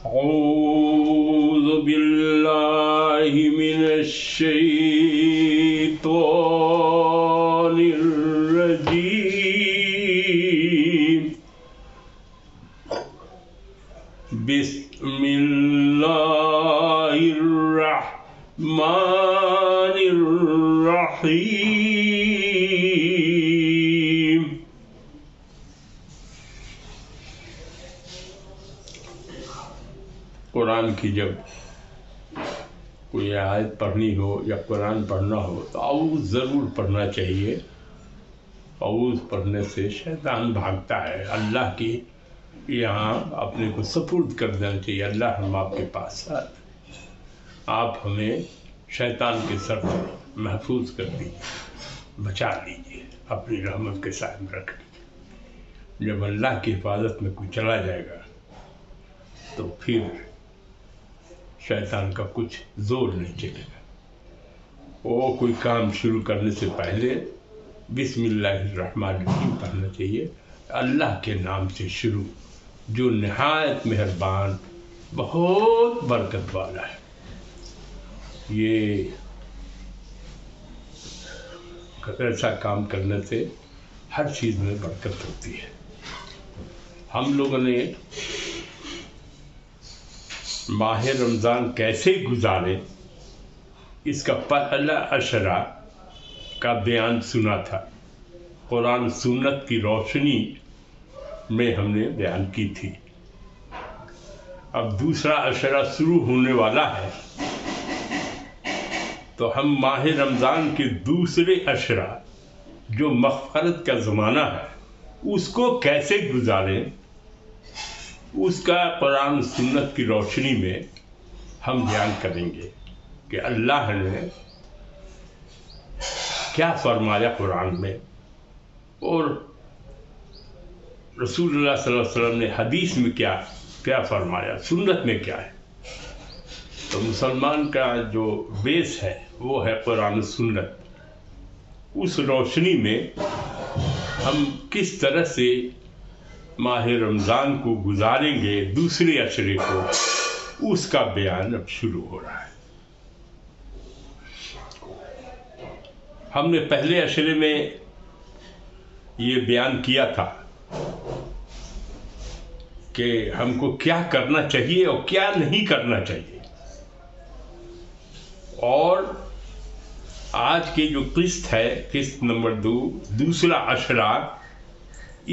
أعوذ بالله من الشيطان الرجيم. بسم الله الرحمن الرحيم. قرآن کی جب کوئی آیت پڑھنی ہو یا قرآن پڑھنا ہو تو اعوذ ضرور پڑھنا چاہیے. اعوذ پڑھنے سے شیطان بھاگتا ہے. اللہ کی یہاں اپنے کو سپرد کر دینا چاہیے. اللہ ہم آپ کے پاس آپ ہمیں شیطان کے سر سے محفوظ کر دیجیے, بچا لیجیے, اپنی رحمت کے سائے میں رکھ لیجیے. جب اللہ کی حفاظت میں کوئی چلا جائے گا تو پھر شیطان کا کچھ زور نہیں چلے گا. وہ کوئی کام شروع کرنے سے پہلے بسم اللہ الرحمن الرحیم پڑھنا چاہیے. اللہ کے نام سے شروع, جو نہایت مہربان بہت برکت والا ہے. یہ ایسا کام کرنے سے ہر چیز میں برکت ہوتی ہے. ہم لوگوں نے ماہ رمضان کیسے گزارے اس کا پہلا اشرہ کا بیان سنا تھا. قرآن سنت کی روشنی میں ہم نے بیان کی تھی. اب دوسرا اشرہ شروع ہونے والا ہے تو ہم ماہ رمضان کے دوسرے اشرہ جو مغفرت کا زمانہ ہے اس کو کیسے گزاریں, اس کا قرآن سنت کی روشنی میں ہم بیان کریں گے کہ اللہ نے کیا فرمایا قرآن میں اور رسول اللہ صلی اللہ علیہ وسلم نے حدیث میں کیا فرمایا, سنت میں کیا ہے. تو مسلمان کا جو بیس ہے وہ ہے قرآن سنت. اس روشنی میں ہم کس طرح سے ماہ رمضان کو گزاریں گے, دوسرے اشرے کو, اس کا بیان اب شروع ہو رہا ہے. ہم نے پہلے اشرے میں یہ بیان کیا تھا کہ ہم کو کیا کرنا چاہیے اور کیا نہیں کرنا چاہیے. اور آج کی جو قسط ہے, قسط نمبر 2, دوسرا اشرہ,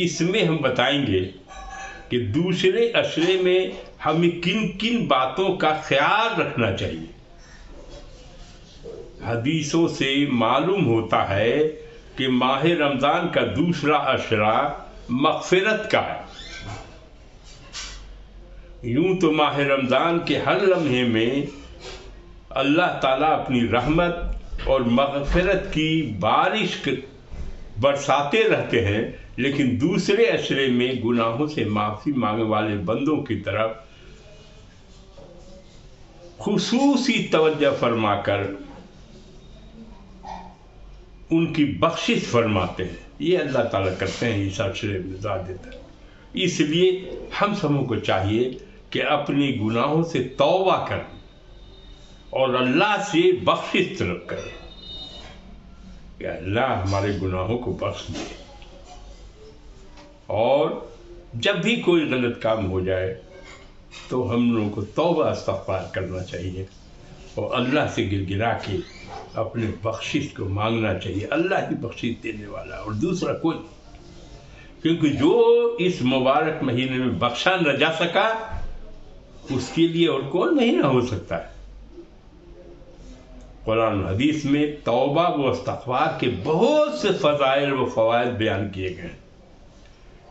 اس میں ہم بتائیں گے کہ دوسرے اشرے میں ہمیں کن کن باتوں کا خیال رکھنا چاہیے. حدیثوں سے معلوم ہوتا ہے کہ ماہ رمضان کا دوسرا اشرہ مغفرت کا ہے. یوں تو ماہ رمضان کے ہر لمحے میں اللہ تعالیٰ اپنی رحمت اور مغفرت کی بارش برساتے رہتے ہیں, لیکن دوسرے اشرے میں گناہوں سے معافی مانگنے والے بندوں کی طرف خصوصی توجہ فرما کر ان کی بخشش فرماتے ہیں. یہ اللہ تعالیٰ کرتے ہیں اس اشرے میں زیادہ تر. اس لیے ہم سبوں کو چاہیے کہ اپنی گناہوں سے توبہ کریں اور اللہ سے بخشش طلب کریں کہ اللہ ہمارے گناہوں کو بخش دے. اور جب بھی کوئی غلط کام ہو جائے تو ہم لوگوں کو توبہ استغفار کرنا چاہیے اور اللہ سے گڑگڑا کے اپنے بخشش کو مانگنا چاہیے. اللہ ہی بخشش دینے والا اور دوسرا کوئی نہیں, کیونکہ جو اس مبارک مہینے میں بخشا نہ جا سکا اس کے لیے اور کون مہینہ ہو سکتا ہے. قرآن و حدیث میں توبہ و استغفار کے بہت سے فضائل و فوائد بیان کیے گئے ہیں.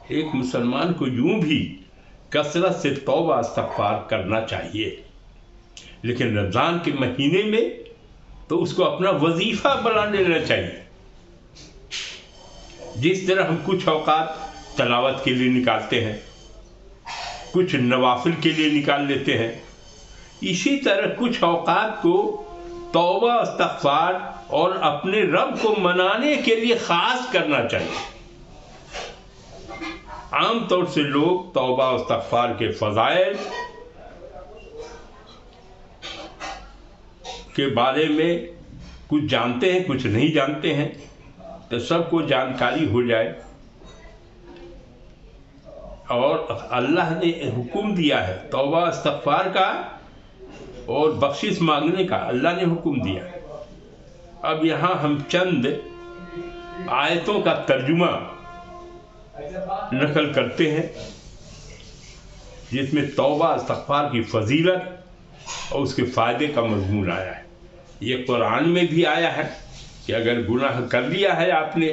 ایک مسلمان کو یوں بھی کثرت سے توبہ استغفار کرنا چاہیے, لیکن رمضان کے مہینے میں تو اس کو اپنا وظیفہ بنا لینا چاہیے. جس طرح ہم کچھ اوقات تلاوت کے لیے نکالتے ہیں, کچھ نوافل کے لیے نکال لیتے ہیں, اسی طرح کچھ اوقات کو توبہ استغفار اور اپنے رب کو منانے کے لیے خاص کرنا چاہیے. عام طور سے لوگ توبہ استغفار کے فضائل کے بارے میں کچھ جانتے ہیں کچھ نہیں جانتے ہیں، تو سب کو جانکاری ہو جائے۔ اور اللہ نے حکم دیا ہے توبہ استغفار کا اور بخشش مانگنے کا، اللہ نے حکم دیا۔ اب یہاں ہم چند آیتوں کا ترجمہ نقل کرتے ہیں جس میں توبہ استغفار کی فضیلت اور اس کے فائدے کا مضمون آیا ہے۔ یہ قرآن میں بھی آیا ہے کہ اگر گناہ کر لیا ہے آپ نے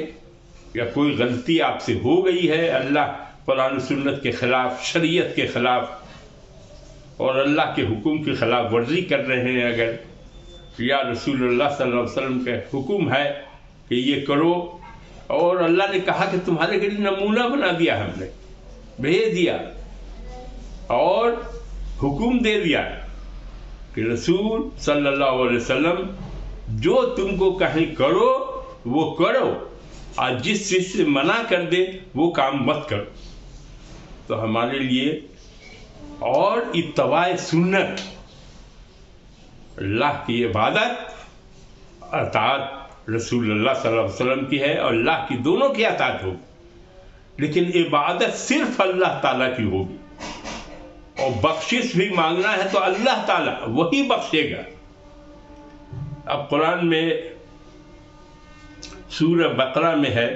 یا کوئی غلطی آپ سے ہو گئی ہے، اللہ قرآن و سنت کے خلاف، شریعت کے خلاف اور اللہ کے حکم کی خلاف ورزی کر رہے ہیں، اگر یا رسول اللہ صلی اللہ علیہ وسلم کا حکم ہے کہ یہ کرو، اور اللہ نے کہا کہ تمہارے لیے نمونہ بنا دیا، ہم نے بھیج دیا اور حکم دے دیا کہ رسول صلی اللہ علیہ وسلم جو تم کو کہیں کرو وہ کرو، اور جس چیز سے منع کر دے وہ کام مت کرو۔ تو ہمارے لیے اور اتباع سنت، اللہ کی عبادت، اطاعت رسول اللہ صلی اللہ علیہ وسلم کی ہے اور اللہ کی، دونوں کی اطاعت ہوگی، لیکن عبادت صرف اللہ تعالیٰ کی ہوگی، اور بخشش بھی مانگنا ہے تو اللہ تعالیٰ وہی بخشے گا۔ اب قرآن میں سورہ بقرہ میں ہے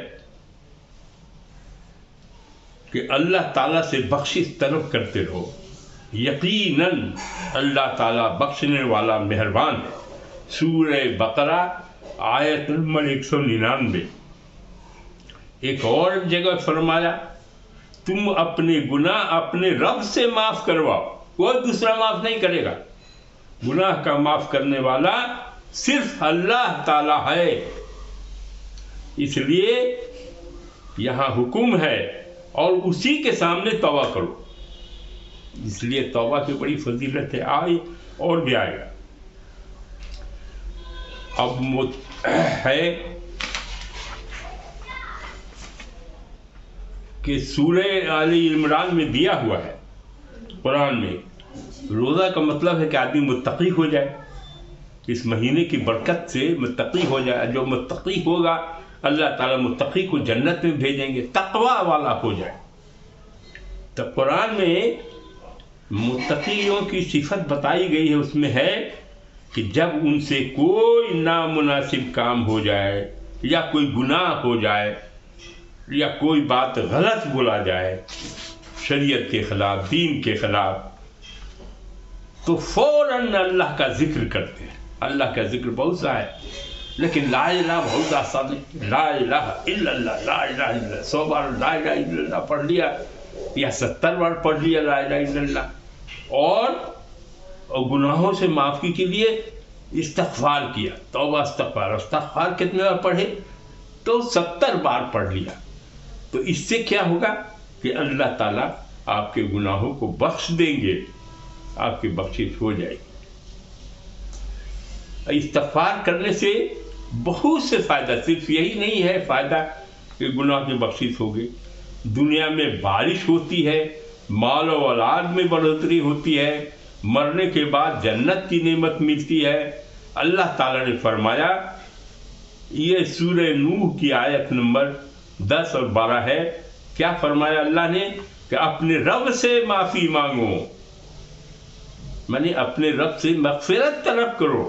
کہ اللہ تعالیٰ سے بخشش طلب کرتے رہو، یقیناً اللہ تعالیٰ بخشنے والا مہربان ہے۔ سورہ بقرہ آیت نمبر 199۔ ایک اور جگہ فرمایا تم اپنے گناہ اپنے رب سے معاف کرواؤ، کوئی دوسرا معاف نہیں کرے گا۔ گناہ کا معاف کرنے والا صرف اللہ تعالیٰ ہے، اس لیے یہاں حکم ہے اور اسی کے سامنے توبہ کرو، اس لیے توبہ کی بڑی فضیلت ہے، آئے اور بھی آئے گا۔ اب ہے کہ سورہ آل عمران میں دیا ہوا ہے قرآن میں، روزہ کا مطلب ہے کہ آدمی متقی ہو جائے، اس مہینے کی برکت سے متقی ہو جائے۔ جو متقی ہوگا اللہ تعالیٰ متقی کو جنت میں بھیجیں گے، تقوی والا ہو جائے۔ تو قرآن میں متقیوں کی صفت بتائی گئی ہے، اس میں ہے کہ جب ان سے کوئی نامناسب کام ہو جائے یا کوئی گناہ ہو جائے یا کوئی بات غلط بولا جائے شریعت کے خلاف، دین کے خلاف، تو فوراً اللہ کا ذکر کرتے ہیں۔ اللہ کا ذکر بہت سا ہے، لیکن لا الہ بہت آسان ہے۔ لا الہ الا اللہ، لا الہ الا اللہ، 100 بار لا الہ الا اللہ پڑھ لیا یا 70 بار پڑھ لیا لا الہ الا اللہ، اور گناہوں سے معافی کے لیے استغفار کیا، توبہ استغفار۔ استغفار کتنے بار پڑھے؟ تو 70 بار پڑھ لیا۔ تو اس سے کیا ہوگا کہ اللہ تعالیٰ آپ کے گناہوں کو بخش دیں گے، آپ کی بخشش ہو جائے گی۔ استغفار کرنے سے بہت سے فائدہ، صرف یہی نہیں ہے فائدہ کہ گناہ کی بخشش ہوگی، دنیا میں بارش ہوتی ہے، مال و اولاد میں بڑھوتری ہوتی ہے، مرنے کے بعد جنت کی نعمت ملتی ہے۔ اللہ تعالیٰ نے فرمایا، یہ سورہ نوح کی آیت نمبر 10 اور 12 ہے، کیا فرمایا اللہ نے کہ اپنے رب سے معافی مانگو، یعنی اپنے رب سے مغفرت طلب کرو،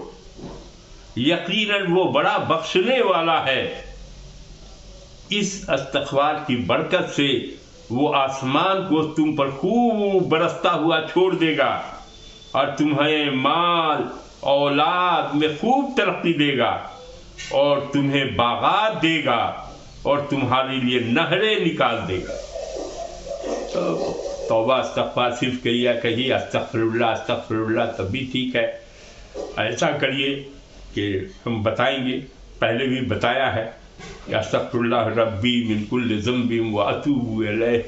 یقیناً وہ بڑا بخشنے والا ہے۔ اس استغفار کی برکت سے وہ آسمان کو تم پر خوب برستا ہوا چھوڑ دے گا اور تمہیں مال اولاد میں خوب ترقی دے گا اور تمہیں باغات دے گا اور تمہارے لیے نہریں نکال دے گا۔ توبہ استغفار صرف کہیے استغفر اللہ تب بھی ٹھیک ہے۔ ایسا کریے کہ ہم بتائیں گے، پہلے بھی بتایا ہے کہ استغفر اللہ ربی من کل ذنب واتوب الیہ،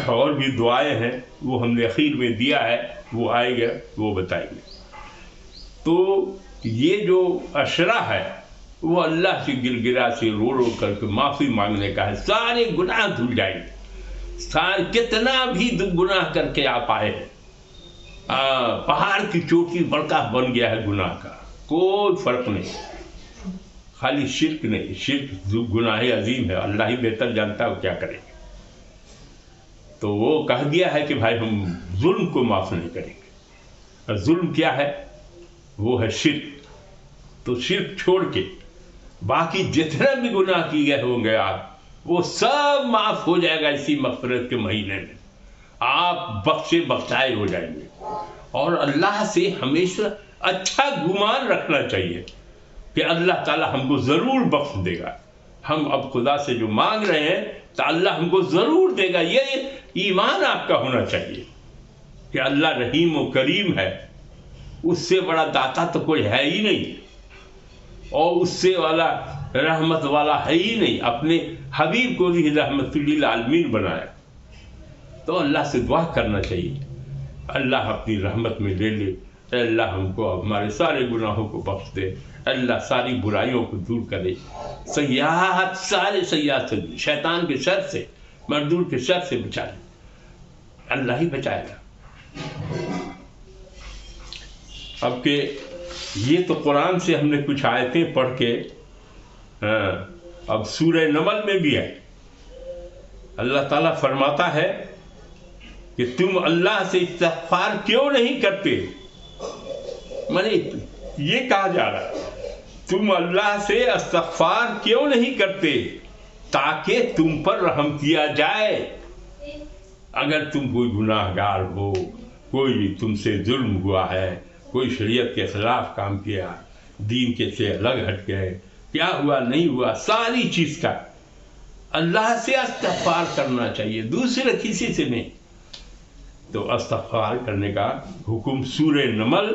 اور بھی دعائیں ہیں وہ ہم نے اخیر میں دیا ہے، وہ آئے گا وہ بتائیں گے۔ تو یہ جو عشرہ ہے وہ اللہ سے گر گرا سے رو رو کر کے معافی مانگنے کا ہے، سارے گناہ دھل جائیں گے، سارے کتنا بھی گناہ کر کے آپ آئے ہیں پہاڑ کی چوٹی بڑکا بن گیا ہے گناہ کا، کوئی فرق نہیں، خالی شرک نہیں، شرک گناہ عظیم ہے، اللہ ہی بہتر جانتا ہے وہ کیا کریں گے۔ تو وہ کہہ دیا ہے کہ بھائی ہم ظلم کو معاف نہیں کریں گے، اور ظلم کیا ہے؟ وہ ہے شرک۔ تو شرک چھوڑ کے باقی جتنے بھی گناہ کی گئے ہوں گے آپ، وہ سب معاف ہو جائے گا اسی مغفرت کے مہینے میں، آپ بخشے بخشائے ہو جائیں گے۔ اور اللہ سے ہمیشہ اچھا گمان رکھنا چاہیے کہ اللہ تعالیٰ ہم کو ضرور بخش دے گا۔ ہم اب خدا سے جو مانگ رہے ہیں تو اللہ ہم کو ضرور دے گا، یہ ایمان آپ کا ہونا چاہیے کہ اللہ رحیم و کریم ہے، اس سے بڑا داتا تو کوئی ہے ہی نہیں، اور اس سے والا رحمت والا ہے ہی نہیں۔ اپنے حبیب کو بھی رحمت للعالمین بنایا۔ تو اللہ سے دعا کرنا چاہیے، اللہ اپنی رحمت میں لے لے، اے اللہ ہم کو ہمارے سارے گناہوں کو بخش دے، اللہ ساری برائیوں کو دور کرے، سیاحت سارے سیاحت سے، شیطان کے شر سے، مردور کے شر سے بچا لے، اللہ ہی بچائے گا۔ اب کہ یہ تو قرآن سے ہم نے کچھ آیتیں پڑھ کے، اب سورہ نمل میں بھی ہے، اللہ تعالیٰ فرماتا ہے کہ تم اللہ سے استغفار کیوں نہیں کرتے؟ مانے یہ کہا جا رہا ہے تم اللہ سے استغفار کیوں نہیں کرتے تاکہ تم پر رحم کیا جائے۔ اگر تم کوئی گناہ گار ہو، کوئی تم سے ظلم ہوا ہے، کوئی شریعت کے خلاف کام کیا، دین کے سے الگ ہٹ گئے، کیا ہوا نہیں ہوا، ساری چیز کا اللہ سے استغفار کرنا چاہیے، دوسرے کسی سے نہیں۔ تو استغفار کرنے کا حکم سورہ نمل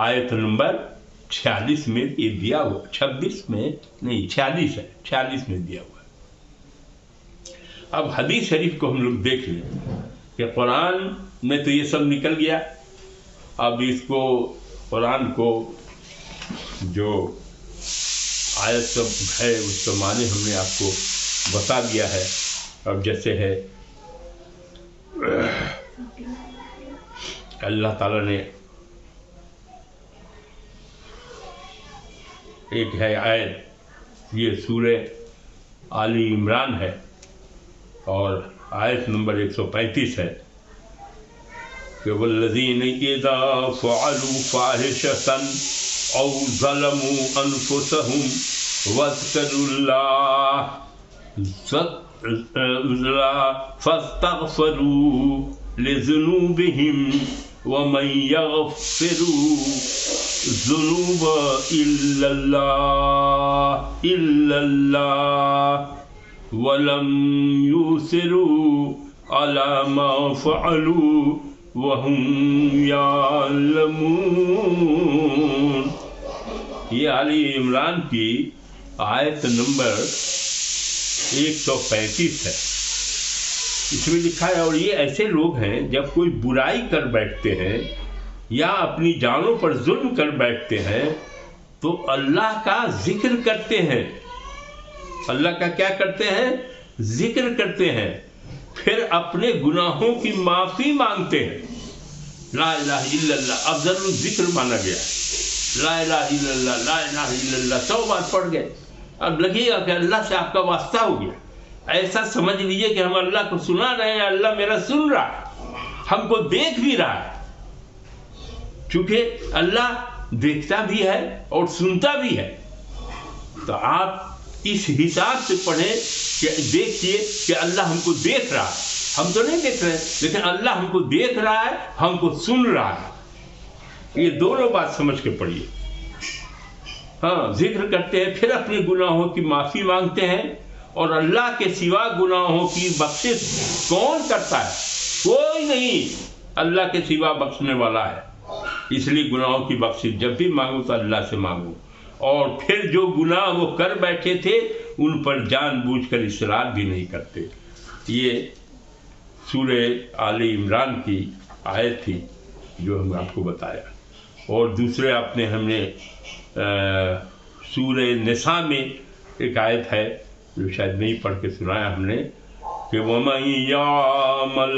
آیت نمبر 46 میں یہ دیا ہوا، 26 میں نہیں 46 ہے، 46 میں دیا ہوا ہے۔ اب حدیث شریف کو ہم لوگ دیکھ لیں کہ قرآن میں تو یہ سب نکل گیا، اب اس کو قرآن کو جو آیت سب ہے اس کا معنی ہم نے آپ کو بتا دیا ہے۔ اب جیسے ہے اللہ تعالیٰ نے ایک ہے آیت، یہ سورہ آل عمران ہے اور آیت نمبر 135 ہے کہ والذین اذا فعلوا فاحشة او ظلموا انفسهم واذکروا اللہ فاستغفروا لذنوبهم ومن يغفر الذنوب إلا الله ولم يصروا على ما فعلوا وهم يعلمون۔ یہ آل عمران کی آیت نمبر 135 ہے، اس میں لکھا ہے اور یہ ایسے لوگ ہیں جب کوئی برائی کر بیٹھتے ہیں یا اپنی جانوں پر ظلم کر بیٹھتے ہیں تو اللہ کا ذکر کرتے ہیں، اللہ کا کیا کرتے ہیں؟ ذکر کرتے ہیں، پھر اپنے گناہوں کی معافی مانگتے ہیں۔ لا الہ الا اللہ افضل الذکر مانا گیا، لا الہ الا اللہ، لا الہ الا اللہ 100 بار پڑھ گئے، اب لگے گا کہ اللہ سے آپ کا واسطہ ہو گیا، ایسا سمجھ لیجئے کہ ہم اللہ کو سنا رہے ہیں، اللہ میرا سن رہا ہے، ہم کو دیکھ بھی رہا ہے، چونکہ اللہ دیکھتا بھی ہے اور سنتا بھی ہے۔ تو آپ اس حساب سے پڑھیں کہ دیکھیے کہ اللہ ہم کو دیکھ رہا ہے، ہم تو نہیں دیکھ رہے لیکن اللہ ہم کو دیکھ رہا ہے، ہم کو سن رہا ہے، یہ دونوں بات سمجھ کے پڑھیے۔ ہاں، ذکر کرتے ہیں پھر اپنے گناہوں کی معافی مانگتے ہیں، اور اللہ کے سوا گناہوں کی بخشش کون کرتا ہے؟ کوئی نہیں، اللہ کے سوا بخشنے والا ہے، اس لیے گناہوں کی بخشش جب بھی مانگو تو اللہ سے مانگو، اور پھر جو گناہ وہ کر بیٹھے تھے ان پر جان بوجھ کر اصرار بھی نہیں کرتے۔ یہ سورہ آل عمران کی آیت تھی جو ہم آپ کو بتایا، اور دوسرے ہم نے سورہ نساء میں ایک آیت ہے جو شاید نہیں پڑھ کے سنایا ہم نے کہ وَمَن يَعْمَلْ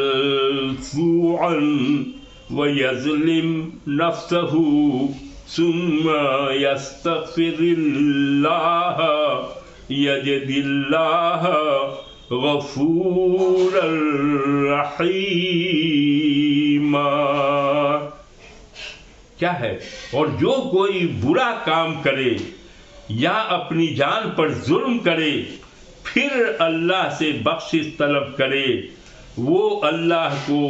سُوءًا وَيَظْلِمْ نَفْسَهُ ثُمَّ يَسْتَغْفِرِ اللَّهَ يَجِدِ اللَّهَ غَفُورًا رَحِيمًا۔ کیا ہے؟ اور جو کوئی برا کام کرے یا اپنی جان پر ظلم کرے پھر اللہ سے بخشش طلب کرے، وہ اللہ کو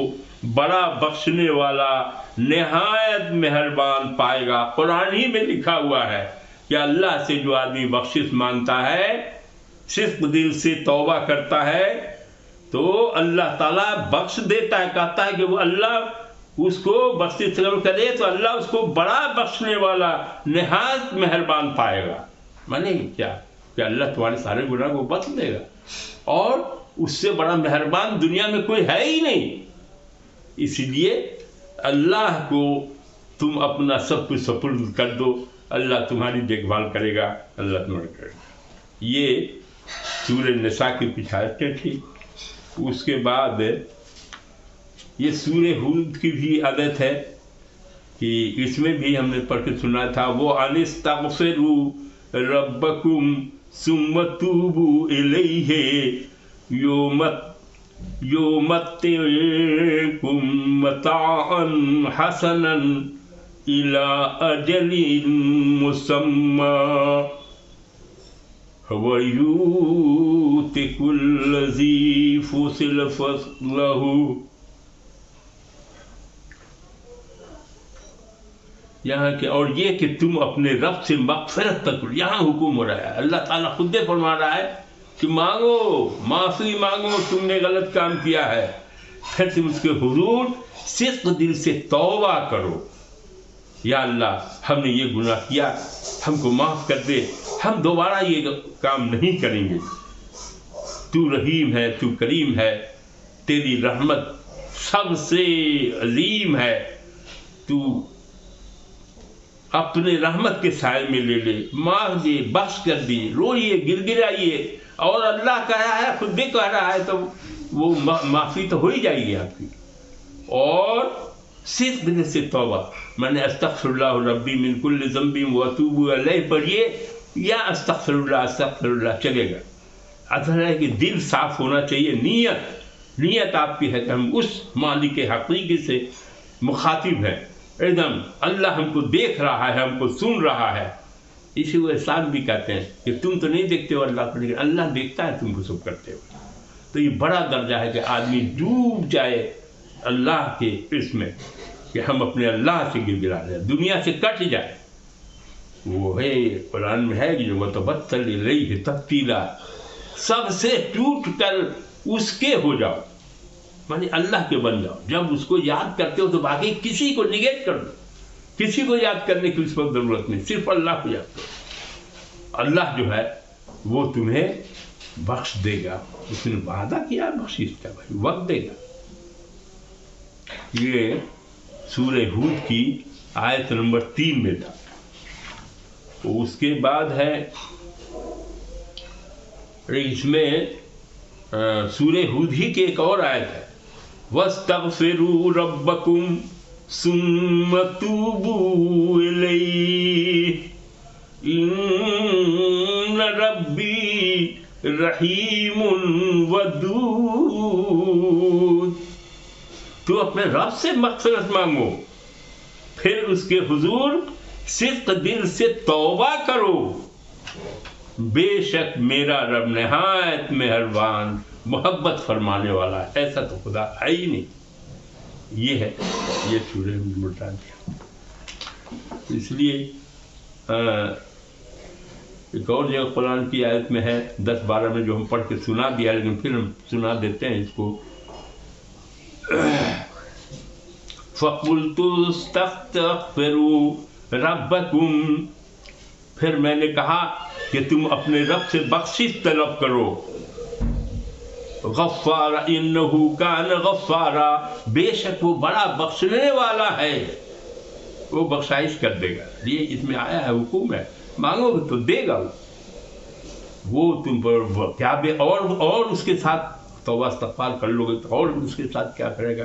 بڑا بخشنے والا نہایت مہربان پائے گا۔ قرآن ہی میں لکھا ہوا ہے کہ اللہ سے جو آدمی بخشش مانگتا ہے، صرف دل سے توبہ کرتا ہے، تو اللہ تعالیٰ بخش دیتا ہے۔ کہتا ہے کہ وہ اللہ اس کو بخشش طلب کرے تو اللہ اس کو بڑا بخشنے والا نہایت مہربان پائے گا۔ مانے کیا کہ اللہ تمہارے سارے گناہ کو بخش دے گا، اور اس سے بڑا مہربان دنیا میں کوئی ہے ہی نہیں۔ اس لیے اللہ کو تم اپنا سب کچھ سپرد کر دو، اللہ تمہاری دیکھ بھال کرے گا، اللہ تمہارا کرے گا۔ یہ سورہ نساء کی کچھ آیتیں تھی۔ اس کے بعد یہ سورہ ہود کی بھی عادت ہے کہ اس میں بھی ہم نے پڑھ کے سنا تھا، وہ انستغفروا ربکم ثم توبوا الیہ یمتعکم متاعا حسنا الی اجل مسمی وَيُؤْتِ كُلَّ ذِي فَضْلٍ فَضْلَهُ۔ یہاں کہ اور یہ کہ تم اپنے رب سے مغفرت تک، یہاں حکم ہو رہا ہے، اللہ تعالیٰ خود فرما رہا ہے کہ مانگو، معافی مانگو، تم نے غلط کام کیا ہے، پھر تم اس کے حضور صدق دل سے توبہ کرو، یا اللہ ہم نے یہ گناہ کیا، ہم کو معاف کر دے، ہم دوبارہ یہ کام نہیں کریں گے۔ تو رحیم ہے، تو کریم ہے، تیری رحمت سب سے عظیم ہے، تو اپنے رحمت کے سائے میں لے لے، معاف دے، بخش کر دے، روئیے، گر گرائیے، اور اللہ کہہ رہا ہے، خود بھی کہہ رہا ہے، تو وہ معافی تو ہو ہی جائے گی آپ کی۔ اور صرف دل سے توبہ، میں نے استغفر اللہ ربی من کل ذنب واتوب الیہ پڑھیے، یا استغفر اللہ چلے گا۔ اصل ہے کہ دل صاف ہونا چاہیے، نیت آپ کی ہے کہ ہم اس مالک حقیقی سے مخاطب ہیں، ایک دم اللہ ہم کو دیکھ رہا ہے، ہم کو سن رہا ہے۔ اسی کو احسان بھی کہتے ہیں کہ تم تو نہیں دیکھتے ہو اللہ کو، لیکن اللہ دیکھتا ہے تم کو سب کرتے ہو۔ تو یہ بڑا درجہ ہے کہ آدمی ڈوب جائے اللہ کے اس میں کہ ہم اپنے اللہ سے گر گرا رہے ہیں، دنیا سے کٹ جائے۔ وہ ہے قرآن میں ہے کہ جو وَتَبَتَّلْ إِلَيْهِ تَبْتِيلًا، سب سے ٹوٹ کر اس کے ہو جاؤ، مانے اللہ کے بن جاؤ۔ جب اس کو یاد کرتے ہو تو باقی کسی کو نگیٹ کر دو، کسی کو یاد کرنے کی اس وقت ضرورت نہیں، صرف اللہ کو یاد کرو۔ اللہ جو ہے وہ تمہیں بخش دے گا، اس نے وعدہ کیا بخشش کا، بھائی وقت دے گا۔ یہ سورہ ہود کی آیت نمبر 3 میں تھا۔ اس کے بعد ہے اس میں سورہ ہود ہی کی ایک اور آیت ہے، وَاسْتَغْفِرُوا رَبَّكُمْ ثُمَّ تُوبُوا إِلَيْهِ إِنَّ رَبِّي رَحِيمٌ وَدُودٌ۔ تو اپنے رب سے مغفرت مانگو، پھر اس کے حضور صدق دل سے توبہ کرو، بے شک میرا رب نہایت مہربان محبت فرمانے والا ہے، ایسا تو خدا ہے ہی نہیں۔ یہ ہے یہ سورہ ملتان کی۔ اس لیے ایک اور جگہ قرآن کی آیت میں ہے 10-12 میں، جو ہم پڑھ کے سنا دیا، لیکن پھر ہم سنا دیتے ہیں اس کو۔ فَقُلْتُ اسْتَغْفِرُوا رَبَّكُمْ، پھر میں نے کہا کہ تم اپنے رب سے بخشش طلب کرو، غفار انہ کان غفارا، بے شک وہ بڑا بخشنے والا ہے، وہ بخشائش کر دے گا۔ یہ اس میں آیا ہے، حکم ہے، مانگو گے تو دے گا وہ تم پر کیا بے، اور اس کے ساتھ توبہ استغفار کر لو گے تو اور اس کے ساتھ کیا کرے گا،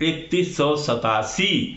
3187।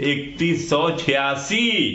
3186।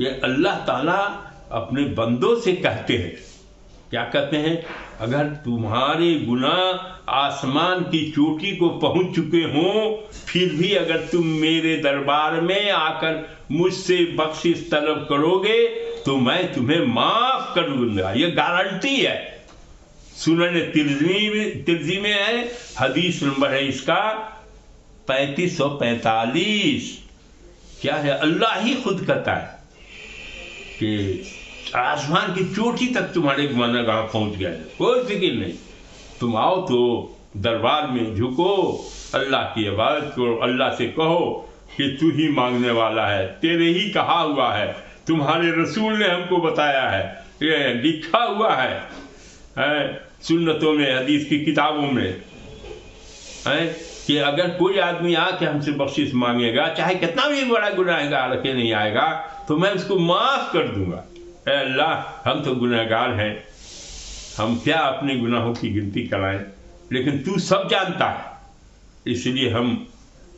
کہ اللہ تعالیٰ اپنے بندوں سے کہتے ہیں، کیا کہتے ہیں؟ اگر تمہارے گناہ آسمان کی چوٹی کو پہنچ چکے ہوں، پھر بھی اگر تم میرے دربار میں آ کر مجھ سے بخشش طلب کرو گے تو میں تمہیں معاف کر دوں گا۔ یہ گارنٹی ہے، سنن ترمذی میں ہے، حدیث نمبر ہے اس کا 3545۔ کیا ہے؟ اللہ ہی خود کہتا ہے کہ آسمان کی چوٹی تک تمہارے گناہ پہنچ گئے، کوئی فکر نہیں، تم آؤ تو دربار میں جھکو، اللہ کی عبادت کرو، اللہ سے کہو کہ تو ہی مانگنے والا ہے، تیرے ہی کہا ہوا ہے، تمہارے رسول نے ہم کو بتایا ہے، یہ لکھا ہوا ہے سنتوں میں، حدیث کی کتابوں میں، کہ اگر کوئی آدمی آ کے ہم سے بخشش مانگے گا، چاہے کتنا بھی بڑا گناہ گار رکھے نہیں آئے گا، تو میں اس کو معاف کر دوں گا۔ اے اللہ، ہم تو گناہ گار ہیں، ہم کیا اپنے گناہوں کی گنتی کرائیں، لیکن تو سب جانتا ہے، اس لیے ہم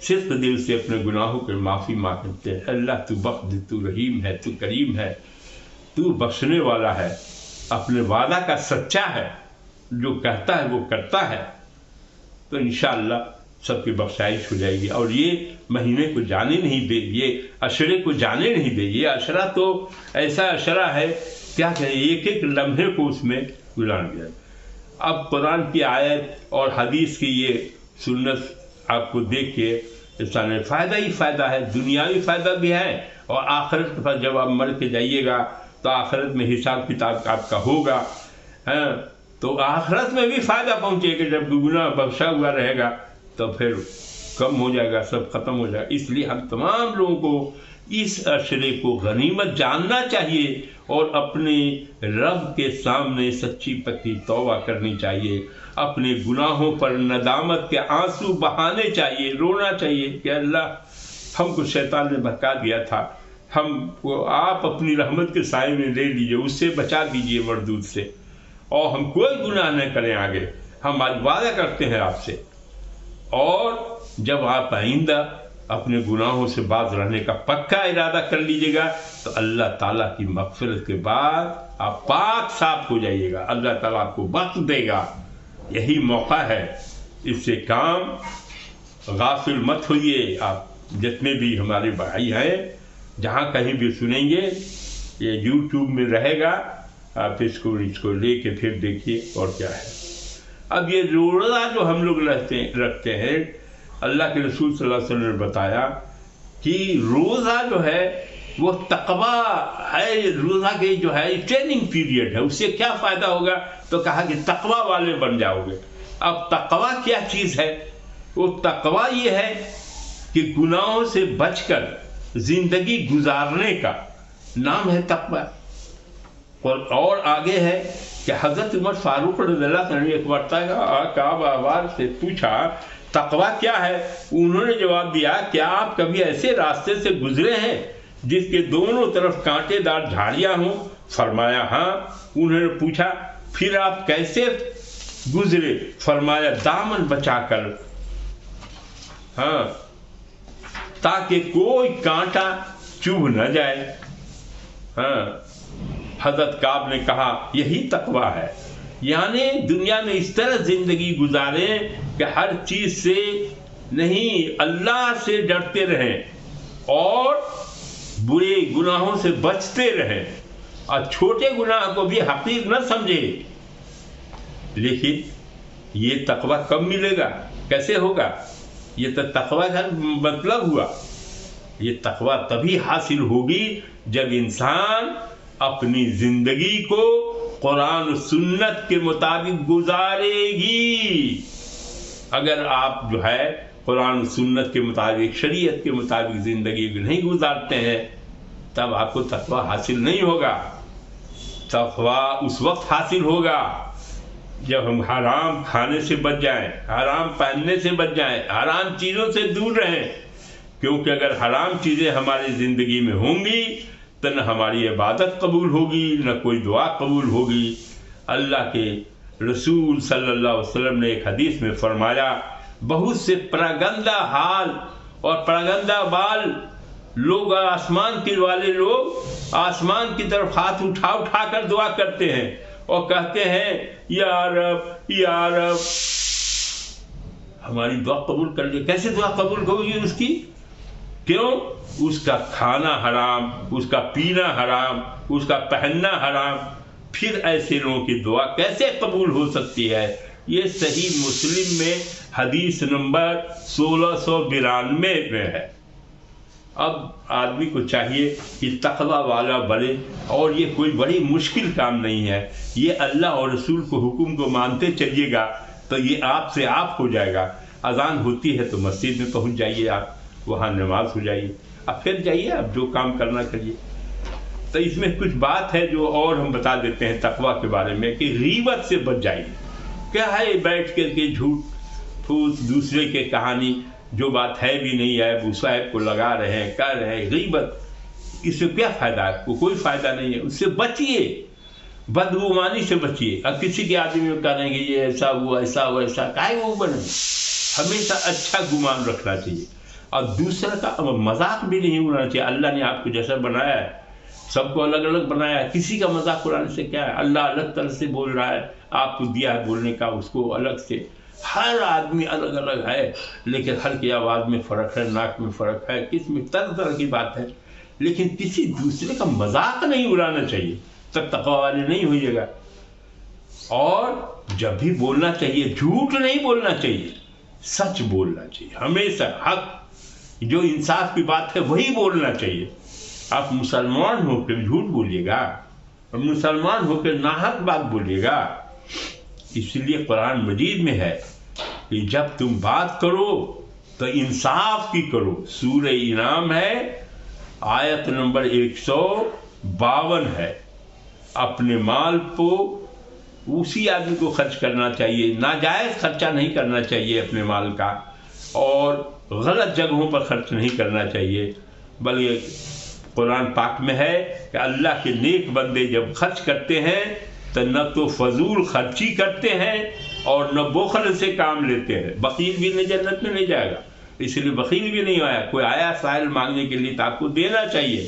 صرف دل سے اپنے گناہوں کے معافی مانگتے ہیں۔ اللہ تو بخش دے، تو رحیم ہے، تو کریم ہے، تو بخشنے والا ہے، اپنے وعدہ کا سچا ہے، جو کہتا ہے وہ کرتا ہے، تو انشاءاللہ سب کی بخشائش ہو جائے گی۔ اور یہ مہینے کو جانے نہیں دے، یہ عشرے کو جانے نہیں دے۔ یہ عشرہ تو ایسا عشرہ ہے، کیا کہیں، ایک ایک لمحے کو اس میں گزار دیا۔ اب قرآن کی آیت اور حدیث کی یہ سنت آپ کو دیکھ کے انسان فائدہ ہی فائدہ ہے، دنیاوی فائدہ بھی ہے، اور آخرت کے پاس جب آپ مر کے جائیے گا تو آخرت میں حساب کتاب آپ کا ہوگا، تو آخرت میں بھی فائدہ پہنچے گا۔ جب گناہ بخشا ہوا رہے گا تو پھر کم ہو جائے گا، سب ختم ہو جائے گا۔ اس لیے ہم تمام لوگوں کو اس عشرے کو غنیمت جاننا چاہیے، اور اپنے رب کے سامنے سچی پکی توبہ کرنی چاہیے، اپنے گناہوں پر ندامت کے آنسو بہانے چاہیے، رونا چاہیے کہ اللہ، ہم کو شیطان نے بہکا دیا تھا، ہم کو آپ اپنی رحمت کے سائے میں لے لیجیے، اس سے بچا دیجیے مردود سے، اور ہم کوئی گناہ نہ کریں آگے، ہم آج وعدہ کرتے ہیں آپ سے۔ اور جب آپ آئندہ اپنے گناہوں سے باز رہنے کا پکا ارادہ کر لیجیے گا تو اللہ تعالیٰ کی مغفرت کے بعد آپ پاک صاف ہو جائیے گا، اللہ تعالیٰ آپ کو بخش دے گا۔ یہی موقع ہے، اس سے کام غافل مت ہوئیے۔ آپ جتنے بھی ہمارے بھائی ہیں، جہاں کہیں بھی سنیں گے، یہ یوٹیوب میں رہے گا، آپ اس کو لے کے پھر دیکھیے اور کیا ہے۔ اب یہ روزہ جو ہم لوگ رکھتے ہیں، اللہ کے رسول صلی اللہ علیہ وسلم نے بتایا کہ روزہ جو ہے وہ تقویٰ ہے، روزہ کے جو ہے ٹریننگ پیریڈ ہے، اس سے کیا فائدہ ہوگا؟ تو کہا کہ تقویٰ والے بن جاؤ گے۔ اب تقویٰ کیا چیز ہے؟ وہ تقویٰ یہ ہے کہ گناہوں سے بچ کر زندگی گزارنے کا نام ہے تقویٰ۔ اور آگے ہے کہ حضرت عمر فاروق رضی اللہ عنہ ایک مرتبہ کعب احبار سے پوچھا تقویٰ کیا ہے؟ انہوں نے جواب دیا، کیا آپ کبھی ایسے راستے سے گزرے ہیں جس کے دونوں طرف کانٹے دار جھاڑیاں ہوں؟ فرمایا ہاں۔ انہوں نے پوچھا پھر آپ کیسے گزرے؟ فرمایا دامن بچا کر، ہاں، تاکہ کوئی کانٹا چبھ نہ جائے۔ ہاں، حضرت کعب نے کہا یہی تقویٰ ہے، یعنی دنیا میں اس طرح زندگی گزاریں کہ ہر چیز سے نہیں، اللہ سے ڈرتے رہیں اور برے گناہوں سے بچتے رہیں، اور چھوٹے گناہ کو بھی حقیر نہ سمجھے۔ لیکن یہ تقویٰ کب ملے گا، کیسے ہوگا؟ یہ تو تقویٰ کا مطلب ہوا، یہ تقویٰ تبھی حاصل ہوگی جب انسان اپنی زندگی کو قرآن و سنت کے مطابق گزارے گی۔ اگر آپ جو ہے قرآن و سنت کے مطابق، شریعت کے مطابق زندگی نہیں گزارتے ہیں، تب آپ کو تقویٰ حاصل نہیں ہوگا۔ تقویٰ اس وقت حاصل ہوگا جب ہم حرام کھانے سے بچ جائیں، حرام پہننے سے بچ جائیں، حرام چیزوں سے دور رہیں، کیونکہ اگر حرام چیزیں ہماری زندگی میں ہوں گی تو نہ ہماری عبادت قبول ہوگی، نہ کوئی دعا قبول ہوگی۔ اللہ کے رسول صلی اللہ علیہ وسلم نے ایک حدیث میں فرمایا، بہت سے پراگندہ حال اور پراگندہ بال لوگ آسمان کے والے لوگ آسمان کی طرف ہاتھ اٹھا اٹھا کر دعا کرتے ہیں اور کہتے ہیں یا رب یا رب ہماری دعا قبول کر لے. کیسے دعا قبول ہوگی اس کی؟ کیوں؟ اس کا کھانا حرام، اس کا پینا حرام، اس کا پہننا حرام، پھر ایسے لوگوں کی دعا کیسے قبول ہو سکتی ہے؟ یہ صحیح مسلم میں حدیث نمبر 1692 میں ہے. اب آدمی کو چاہیے کہ تقوی والا بنے، اور یہ کوئی بڑی مشکل کام نہیں ہے. یہ اللہ اور رسول کو حکم کو مانتے چلیے گا تو یہ آپ سے آپ ہو جائے گا. اذان ہوتی ہے تو مسجد میں پہنچ جائیے، آپ وہاں نماز ہو جائیے، اب پھر جائیے آپ جو کام کرنا کریے. تو اس میں کچھ بات ہے جو اور ہم بتا دیتے ہیں تقوی کے بارے میں کہ غیبت سے بچ جائیے. کیا ہے بیٹھ کر کے جھوٹ پھوس دوسرے کے کہانی جو بات ہے بھی نہیں ہے ابو صاحب کو لگا رہے ہیں، کر رہے ہیں غیبت. اس سے کیا فائدہ ہے؟ آپ کو کوئی فائدہ نہیں ہے. اس سے بچیے، بدگمانی سے بچیے. اب کسی کے آدمی میں کہہ رہے ہیں کہ یہ ایسا ہوا ایسا ہوا ایسا، کاہے وہ بنے؟ ہمیشہ اچھا گمان رکھنا چاہیے اور دوسرے کا مذاق بھی نہیں اڑانا چاہیے. اللہ نے آپ کو جیسا بنایا ہے، سب کو الگ الگ بنایا ہے، کسی کا مذاق اڑانے سے کیا ہے؟ اللہ الگ طرح سے بول رہا ہے، آپ کو دیا ہے بولنے کا، اس کو الگ سے. ہر آدمی الگ الگ ہے، لیکن ہر کی آواز میں فرق ہے، ناک میں فرق ہے، کس میں طرح طرح کی بات ہے. لیکن کسی دوسرے کا مذاق نہیں اڑانا چاہیے، تب تقوی والے نہیں ہوئیے گا. اور جب بھی بولنا چاہیے جھوٹ نہیں بولنا چاہیے، سچ بولنا چاہیے. ہمیشہ حق جو انصاف کی بات ہے وہی بولنا چاہیے. آپ مسلمان ہو کے جھوٹ بولیے گا اور مسلمان ہو کے ناحق بات بولیے گا. اس لیے قرآن مجید میں ہے کہ جب تم بات کرو تو انصاف کی کرو. سورہ انعام ہے، آیت نمبر 152 ہے. اپنے مال کو اسی آدمی کو خرچ کرنا چاہیے، ناجائز خرچہ نہیں کرنا چاہیے اپنے مال کا، اور غلط جگہوں پر خرچ نہیں کرنا چاہیے. بلکہ قرآن پاک میں ہے کہ اللہ کے نیک بندے جب خرچ کرتے ہیں تو نہ تو فضول خرچی کرتے ہیں اور نہ بخل سے کام لیتے ہیں. بخیل بھی نہیں جنت میں نہیں جائے گا، اس لیے بخیل بھی نہیں آیا. کوئی آیا سائل مانگنے کے لیے تو آپ کو دینا چاہیے.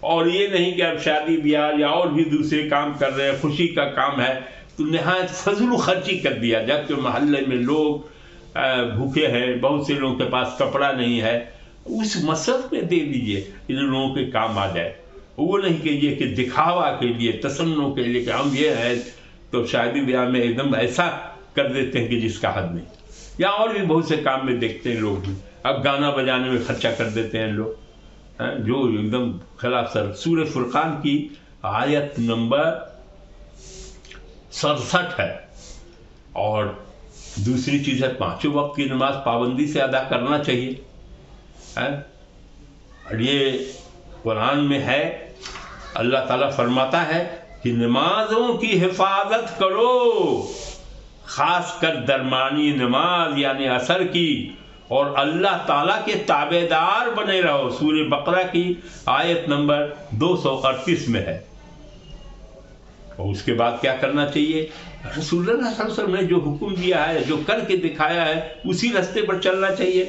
اور یہ نہیں کہ اب شادی بیاہ یا اور بھی دوسرے کام کر رہے ہیں، خوشی کا کام ہے تو نہایت فضول خرچی کر دیا، جبکہ محلے میں لوگ بھوکے ہیں، بہت سے لوگوں کے پاس کپڑا نہیں ہے. اس مصرف میں دے دیجئے ان لوگوں کے کام آ جائے. وہ نہیں کہ یہ کہ دکھاوا کے لیے، تسنوں کے لیے کہ ہم یہ ہے تو شادی بیاہ میں ایک دم ایسا کر دیتے ہیں کہ جس کا حد نہیں. یا اور بھی بہت سے کام میں دیکھتے ہیں لوگ بھی، اب گانا بجانے میں خرچہ کر دیتے ہیں لوگ جو ایک دم خلاف سر. سورہ فرقان کی آیت نمبر 67 ہے. اور دوسری چیز ہے 5 وقت کی نماز پابندی سے ادا کرنا چاہیے. اور یہ قرآن میں ہے، اللہ تعالیٰ فرماتا ہے کہ نمازوں کی حفاظت کرو، خاص کر درمیانی نماز یعنی عصر کی، اور اللہ تعالیٰ کے تابع دار بنے رہو. سورہ بقرہ کی آیت نمبر 238 میں ہے. اور اس کے بعد کیا کرنا چاہیے؟ رسول اللہ صلی اللہ علیہ وسلم نے جو حکم دیا ہے، جو کر کے دکھایا ہے، اسی راستے پر چلنا چاہیے.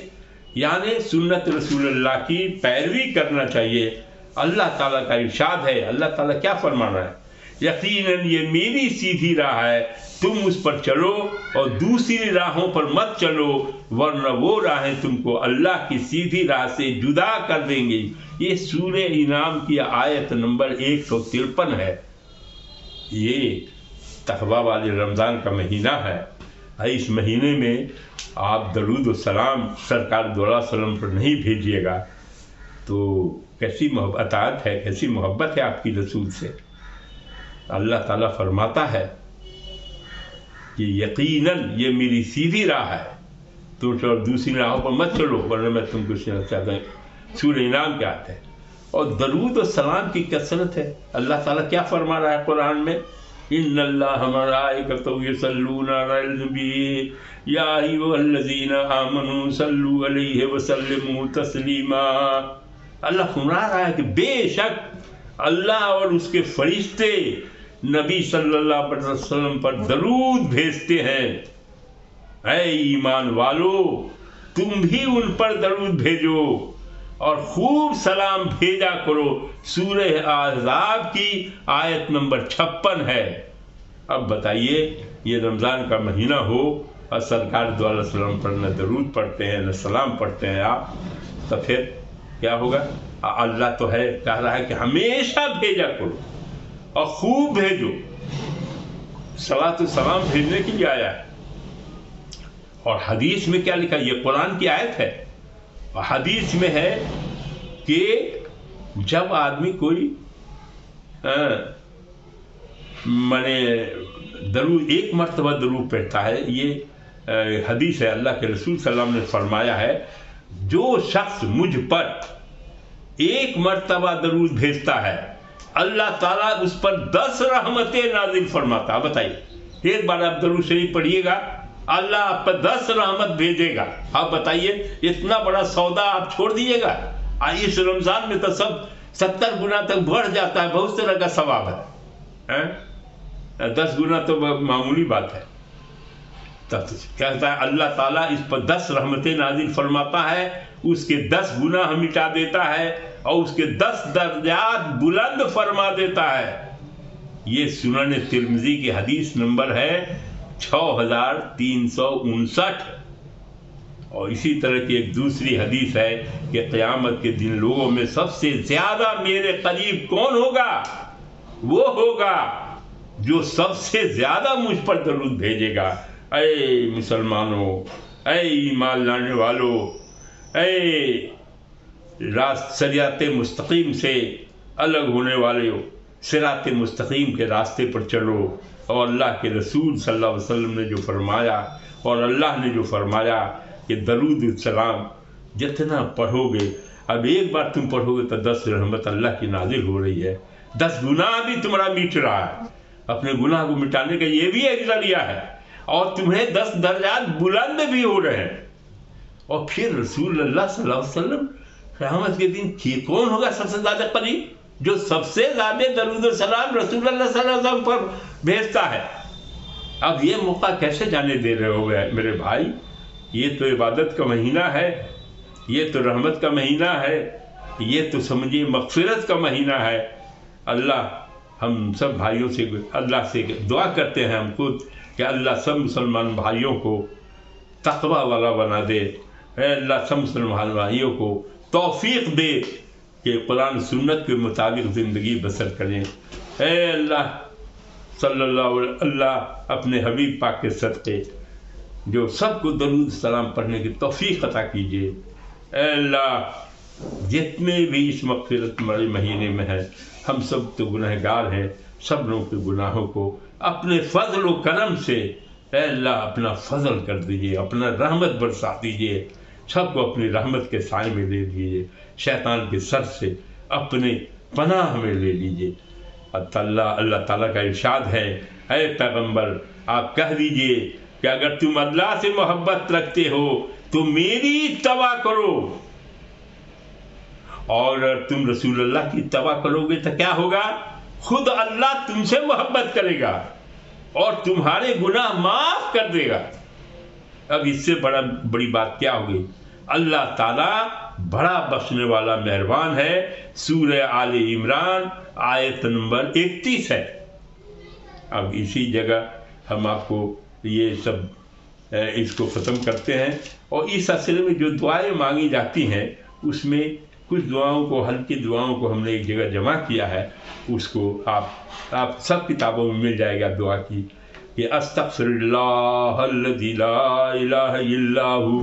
یعنی سنت رسول اللہ کی پیروی کرنا چاہیے. اللہ تعالیٰ کا ارشاد ہے، اللہ تعالیٰ کیا فرما رہا ہے؟ یقیناً یہ میری سیدھی راہ ہے، تم اس پر چلو اور دوسری راہوں پر مت چلو، ورنہ وہ راہیں تم کو اللہ کی سیدھی راہ سے جدا کر دیں گی. یہ سورہ انعام کی آیت نمبر 153 ہے. یہ تقویٰ والے رمضان کا مہینہ ہے. اس مہینے میں آپ درود و سلام سرکار دو علیہ وسلم پر نہیں بھیجیے گا تو کیسی اطاعت ہے، کیسی محبت ہے آپ کی رسول سے. اللہ تعالیٰ فرماتا ہے کہ یقیناً یہ میری سیدھی راہ ہے، تم اور دوسری راہوں پر مت چلو ورنہ میں تم کو چاہتا ہوں. سورہ انعام کیا آتا ہے. اور درود و سلام کی کثرت ہے. اللہ تعالیٰ کیا فرما رہا ہے قرآن میں؟ ان اللہ ملائکتہ یصلون علی النبی یا ایھا الذین آمنوا صلوا علیہ وسلموا تسلیما. اللہ فرما رہا ہے کہ بے شک اللہ اور اس کے فرشتے نبی صلی اللہ علیہ وسلم پر درود بھیجتے ہیں. اے ایمان والو تم بھی ان پر درود بھیجو. اور خوب سلام بھیجا کرو. سورہ احزاب کی آیت نمبر 56 ہے. اب بتائیے یہ رمضان کا مہینہ ہو اور سرکار دو علیہ السلام پر نہ درود پڑھتے ہیں نہ سلام پڑھتے ہیں آپ، تو پھر کیا ہوگا؟ اللہ تو ہے کہہ رہا ہے کہ ہمیشہ بھیجا کرو اور خوب بھیجو. صلاۃ و سلام بھیجنے کے لیے آیا ہے. اور حدیث میں کیا لکھا؟ یہ قرآن کی آیت ہے. اور حدیث میں ہے کہ جب آدمی کوئی درود ایک مرتبہ درود پڑھتا ہے، یہ حدیث ہے، اللہ کے رسول صلی اللہ علیہ وسلم نے فرمایا ہے جو شخص مجھ پر ایک مرتبہ درود بھیجتا ہے اللہ تعالیٰ اس پر 10 رحمتیں نازل فرماتا ہے. بتائیے ایک بار آپ درود شریف پڑھیے گا، اللہ آپ پر 10 رحمت بھیجے گا. آپ بتائیے اتنا بڑا سودا آپ چھوڑ دیجیے گا؟ اس رمضان میں تو سب 70 گنا تک بڑھ جاتا ہے، بہت طرح کا ثواب ہے. 10 گنا تو معمولی بات ہے. کہتا ہے اللہ تعالیٰ اس پر 10 رحمتیں نازل فرماتا ہے، اس کے 10 گناہ مٹا دیتا ہے اور اس کے 10 درجات بلند فرما دیتا ہے. یہ سنن ترمذی کی حدیث نمبر ہے 6359. اور اسی طرح کی ایک دوسری حدیث ہے کہ قیامت کے دن لوگوں میں سب سے زیادہ میرے قریب کون ہوگا؟ وہ ہوگا جو سب سے زیادہ مجھ پر درود بھیجے گا. اے مسلمانوں، اے ایمان لانے والوں، اے صراط مستقیم سے الگ ہونے والوں، صراط مستقیم کے راستے پر چلو. اور اللہ کے رسول صلی اللہ علیہ وسلم نے جو فرمایا اور اللہ نے جو فرمایا کہ درود السلام جتنا پڑھو گے، اب ایک بار تم پڑھو گے تو 10 رحمت اللہ کی نازل ہو رہی ہے. 10 گناہ بھی تمہارا مٹ رہا ہے. اپنے گناہ کو مٹانے کا یہ بھی ایک ذریعہ ہے اور تمہیں 10 درجات بلند بھی ہو رہے ہیں. اور پھر رسول اللہ صلی اللہ علیہ وسلم قیامت کے دن کون ہوگا سب سے زیادہ قریب؟ جو سب سے زیادہ درود و سلام رسول اللہ صلی اللہ علیہ وسلم پر بھیجتا ہے. اب یہ موقع کیسے جانے دے رہے ہو میرے بھائی؟ یہ تو عبادت کا مہینہ ہے، یہ تو رحمت کا مہینہ ہے، یہ تو سمجھیے مغفرت کا مہینہ ہے. اللہ ہم سب بھائیوں سے اللہ سے دعا کرتے ہیں ہم خود کہ اللہ سب مسلمان بھائیوں کو تقوی والا بنا دے. اے اللہ سب مسلمان بھائیوں کو توفیق دے کہ قرآن سنت کے مطابق زندگی بسر کریں. اے اللہ صلی اللہ اپنے حبیب پاک کے صدقے جو سب کو درود سلام پڑھنے کی توفیق عطا کیجیے. اے اللہ جتنے بھی اس مغفرت والے مہینے میں ہیں، ہم سب تو گنہگار ہیں، سب لوگوں کے گناہوں کو اپنے فضل و کرم سے اے اللہ اپنا فضل کر دیجیے، اپنا رحمت برسا دیجیے، سب کو اپنی رحمت کے سائے میں لے لیجیے، شیطان کے سر سے اپنے پناہ میں لے لیجیے. اللہ تعالیٰ کا ارشاد ہے، اے پیغمبر آپ کہہ دیجئے کہ اگر تم اللہ سے محبت رکھتے ہو تو میری اتباع کرو، اور اگر تم رسول اللہ کی اتباع کرو گے تو کیا ہوگا؟ خود اللہ تم سے محبت کرے گا اور تمہارے گناہ معاف کر دے گا. اب اس سے بڑی بات کیا ہوگی؟ اللہ تعالیٰ بڑا بخشنے والا مہربان ہے. سورہ آل عمران آیت نمبر 31 ہے. اب اسی جگہ ہم آپ کو یہ سب اس کو ختم کرتے ہیں. اور اس سلسلے میں جو دعائیں مانگی جاتی ہیں اس میں کچھ دعاؤں کو، ہلکی دعاؤں کو ہم نے ایک جگہ جمع کیا ہے. اس کو آپ سب کتابوں میں مل جائے گا دعا کی کہ استغفر اللہ الذی لا الہ الا هو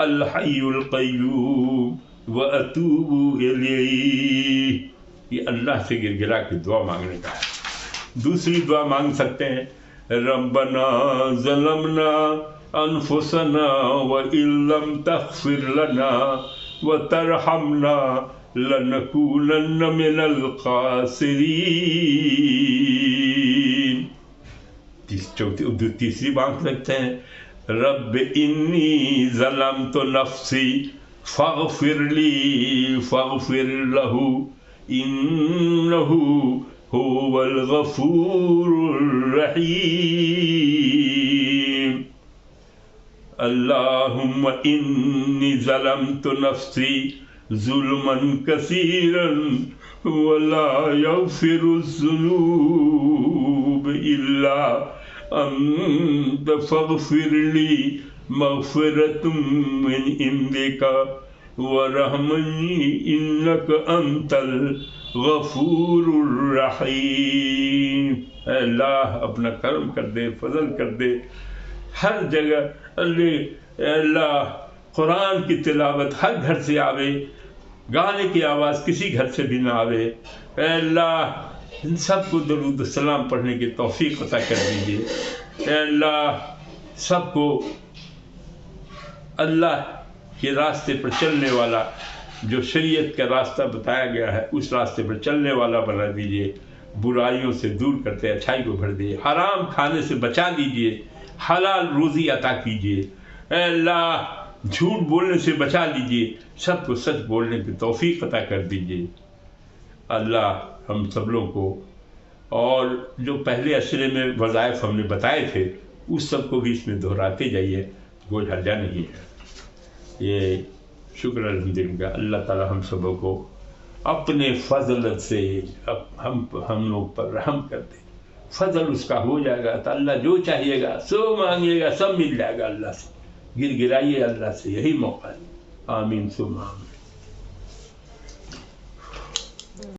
الحی القیوم واتوب الیہ. یہ اللہ سے گر گرا کے دعا مانگنے کا ہے. دوسری دعا مانگ سکتے ہیں ربنا ظلمنا انفسنا وان لم تغفر لنا وترحمنا لنکونن من الخاسرین. تیسری مانگ سکتے ہیں رب انی ظلمت نفسی فاغفر لی فاغفر لہ انہ هو الغفور الرحیم. اللہم انی ظلمت نفسی ظلمن کثیرا ولا یغفر الذنوب الا انت فاغفر لی مغفرۃ من عندک ورحمنی انک انت الغفور الرحیم۔ اے اللہ اپنا کرم کر دے، فضل کر دے، ہر جگہ اے اللہ قرآن کی تلاوت ہر گھر سے آوے، گانے کی آواز کسی گھر سے بھی نہ آوے۔ اے اللہ ان سب کو درود السلام پڑھنے کی توفیق عطا کر دیجیے۔ اے اللہ سب کو اللہ کے راستے پر چلنے والا، جو شریعت کا راستہ بتایا گیا ہے اس راستے پر چلنے والا بنا دیجیے، برائیوں سے دور کرتے اچھائی کو بھر دیجیے، حرام کھانے سے بچا دیجیے، حلال روزی عطا کیجیے۔ اے اللہ جھوٹ بولنے سے بچا دیجیے، سب کو سچ بولنے کی توفیق عطا کر دیجیے۔ اللہ ہم سب لوگوں کو، اور جو پہلے عشرے میں وظائف ہم نے بتائے تھے اس سب کو بھی اس میں دہراتے جائیے، کوئی حرجہ نہیں ہے۔ یہ شکر الحمدللہ، اللہ تعالی ہم سبوں کو اپنے فضل سے ہم لوگ پر رحم کر دے۔ فضل اس کا ہو جائے گا تو اللہ جو چاہیے گا سو مانگیے گا، سب مل جائے گا اللہ سے۔ گر گرائیے اللہ سے، یہی موقع ہے۔ آمین ثم آمین۔